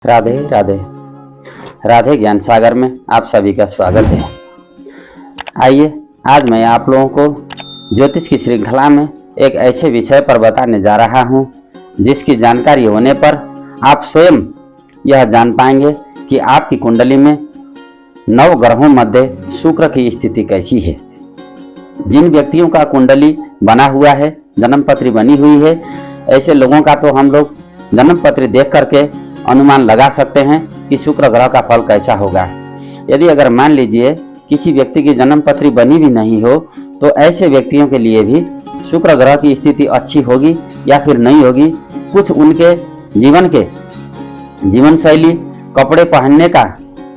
राधे राधे। राधे ज्ञान सागर में आप सभी का स्वागत है। आइए आज मैं आप लोगों को ज्योतिष की श्रृंखला में एक ऐसे विषय पर बताने जा रहा हूं जिसकी जानकारी होने पर आप स्वयं यह जान पाएंगे कि आपकी कुंडली में नव ग्रहों मध्य शुक्र की स्थिति कैसी है। जिन व्यक्तियों का कुंडली बना हुआ है, जन्मपत्री बनी हुई है, ऐसे लोगों का तो हम लोग जन्मपत्री देख करके अनुमान लगा सकते हैं कि शुक्र ग्रह का फल कैसा होगा। यदि अगर मान लीजिए किसी व्यक्ति की जन्मपत्री बनी भी नहीं हो तो ऐसे व्यक्तियों के लिए भी शुक्र ग्रह की स्थिति अच्छी होगी या फिर नहीं होगी। कुछ उनके जीवन शैली, कपड़े पहनने का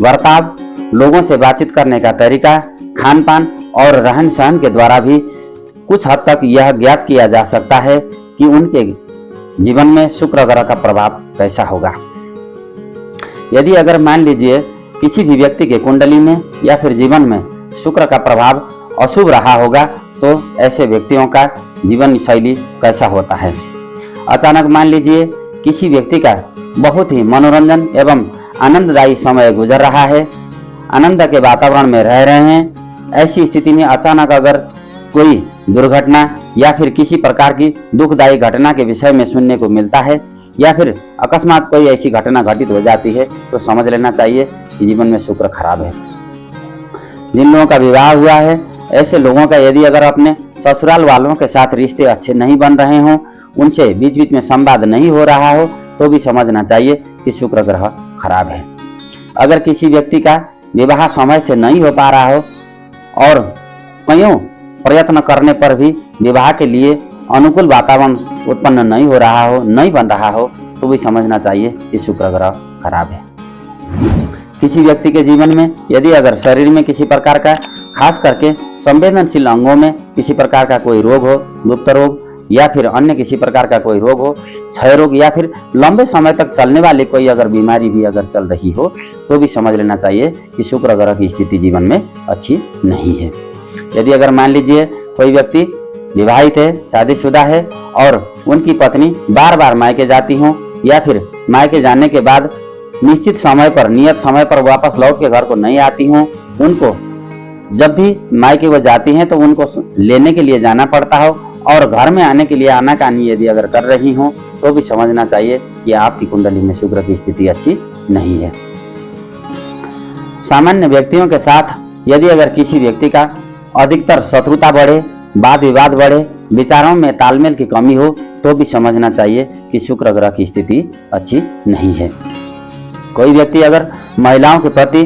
बर्ताव, लोगों से बातचीत करने का तरीका, खान पान और रहन सहन के द्वारा भी कुछ हद तक यह ज्ञात किया जा सकता है कि उनके जीवन में शुक्र ग्रह का प्रभाव कैसा होगा। यदि अगर मान लीजिए किसी भी व्यक्ति के कुंडली में या फिर जीवन में शुक्र का प्रभाव अशुभ रहा होगा तो ऐसे व्यक्तियों का जीवन शैली कैसा होता है। अचानक मान लीजिए किसी व्यक्ति का बहुत ही मनोरंजन एवं आनंददायी समय गुजर रहा है, आनंद के वातावरण में रह रहे हैं। ऐसी स्थिति में अचानक अगर कोई दुर्घटना या फिर किसी प्रकार की दुखदायी घटना के विषय में सुनने को मिलता है या फिर अकस्मात कोई ऐसी घटना घटित हो जाती है तो समझ लेना चाहिए कि जीवन में शुक्र खराब है। जिन लोगों का विवाह हुआ है, ऐसे लोगों का यदि अगर अपने ससुराल वालों के साथ रिश्ते अच्छे नहीं बन रहे हों, उनसे बीच बीच में संवाद नहीं हो रहा हो तो भी समझना चाहिए कि शुक्र ग्रह खराब है। अगर किसी व्यक्ति का विवाह समय से नहीं हो पा रहा हो और कईयों प्रयत्न करने पर भी विवाह के लिए अनुकूल वातावरण उत्पन्न नहीं हो रहा हो, नहीं बन रहा हो तो भी समझना चाहिए कि शुक्र ग्रह खराब है। किसी व्यक्ति के जीवन में यदि अगर शरीर में किसी प्रकार का, खास करके संवेदनशील अंगों में किसी प्रकार का कोई रोग हो, गुप्त रोग या फिर अन्य किसी प्रकार का कोई रोग हो, क्षय रोग या फिर लंबे समय तक चलने वाली कोई अगर बीमारी भी अगर चल रही हो तो भी समझ लेना चाहिए कि शुक्र ग्रह की स्थिति जीवन में अच्छी नहीं है। यदि अगर मान लीजिए कोई व्यक्ति विवाहित है, शादीशुदा है और उनकी पत्नी बार बार मायके जाती हो या फिर मायके जाने के बाद निश्चित समय पर, नियत समय पर वापस लौट के घर को नहीं आती हो, उनको जब भी मायके वो जाती हैं तो उनको लेने के लिए जाना पड़ता हो और घर में आने के लिए आनाकानी यदि अगर कर रही हो तो भी समझना चाहिए कि आपकी कुंडली में शुक्र की स्थिति अच्छी नहीं है। सामान्य व्यक्तियों के साथ यदि अगर किसी व्यक्ति का अधिकतर शत्रुता बढ़े, वाद विवाद बढ़े, विचारों में तालमेल की कमी हो तो भी समझना चाहिए कि शुक्र ग्रह की स्थिति अच्छी नहीं है। कोई व्यक्ति अगर महिलाओं के प्रति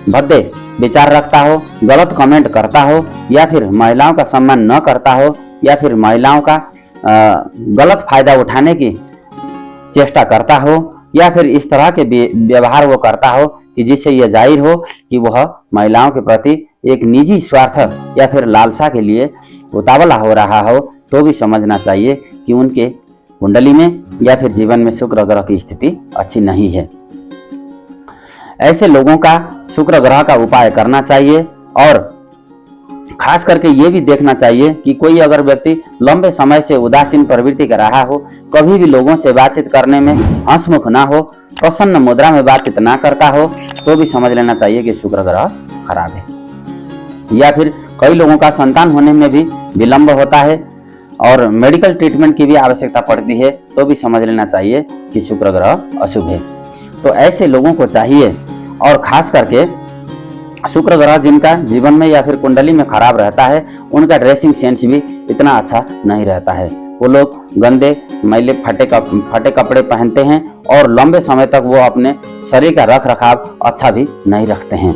भद्दे विचार रखता हो, गलत कमेंट करता हो या फिर महिलाओं का सम्मान न करता हो या फिर महिलाओं का गलत फायदा उठाने की चेष्टा करता हो या फिर इस तरह के व्यवहार वो करता हो कि जिससे यह जाहिर हो कि वह महिलाओं के प्रति एक निजी स्वार्थ या फिर लालसा के लिए उतावला हो रहा हो तो भी समझना चाहिए कि उनके कुंडली में या फिर जीवन में शुक्र ग्रह की स्थिति अच्छी नहीं है। ऐसे लोगों का शुक्र ग्रह का उपाय करना चाहिए और खास करके ये भी देखना चाहिए कि कोई अगर व्यक्ति लंबे समय से उदासीन प्रवृत्ति का रहा हो, कभी भी लोगों से बातचीत करने में हंसमुख ना हो, प्रसन्न मुद्रा में बातचीत ना करता हो तो भी समझ लेना चाहिए कि शुक्र ग्रह खराब है। या फिर कई लोगों का संतान होने में भी विलंब होता है और मेडिकल ट्रीटमेंट की भी आवश्यकता पड़ती है तो भी समझ लेना चाहिए कि शुक्र ग्रह अशुभ है। तो ऐसे लोगों को चाहिए, और खास करके शुक्र ग्रह जिनका जीवन में या फिर कुंडली में खराब रहता है उनका ड्रेसिंग सेंस भी इतना अच्छा नहीं रहता है। वो लोग गंदे, मैले, फटे कपड़े पहनते हैं और लंबे समय तक वो अपने शरीर का रख रखाव अच्छा भी नहीं रखते हैं।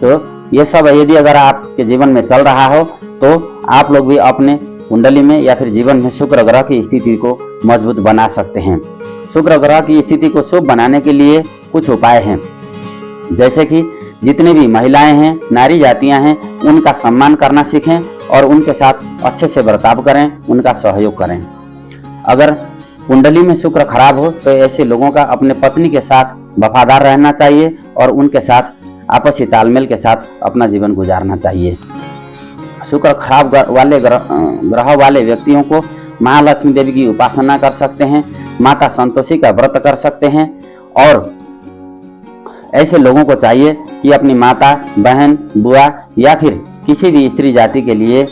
तो ये सब यदि अगर आपके जीवन में चल रहा हो तो आप लोग भी अपने कुंडली में या फिर जीवन में शुक्र ग्रह की स्थिति को मजबूत बना सकते हैं। शुक्र ग्रह की स्थिति को शुभ बनाने के लिए कुछ उपाय हैं, जैसे कि जितने भी महिलाएं हैं, नारी जातियां हैं, उनका सम्मान करना सीखें और उनके साथ अच्छे से बर्ताव करें, उनका सहयोग करें। अगर कुंडली में शुक्र खराब हो तो ऐसे लोगों का अपने पत्नी के साथ वफादार रहना चाहिए और उनके साथ आपसी तालमेल के साथ अपना जीवन गुजारना चाहिए। शुक्र खराब ग्रह वाले व्यक्तियों को महालक्ष्मी देवी की उपासना कर सकते हैं, माता संतोषी का व्रत कर सकते हैं और ऐसे लोगों को चाहिए कि अपनी माता, बहन, बुआ या फिर किसी भी स्त्री जाति के लिए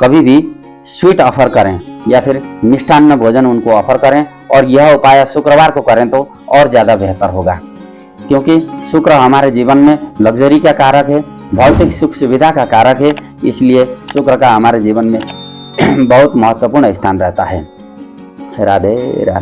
कभी भी स्वीट ऑफर करें या फिर मिष्टान्न भोजन उनको ऑफर करें, और यह उपाय शुक्रवार को करें तो और ज़्यादा बेहतर होगा, क्योंकि शुक्र हमारे जीवन में लग्जरी का कारक है, भौतिक सुख सुविधा का कारक है। इसलिए शुक्र का हमारे जीवन में बहुत महत्वपूर्ण स्थान रहता है। राधे राधे।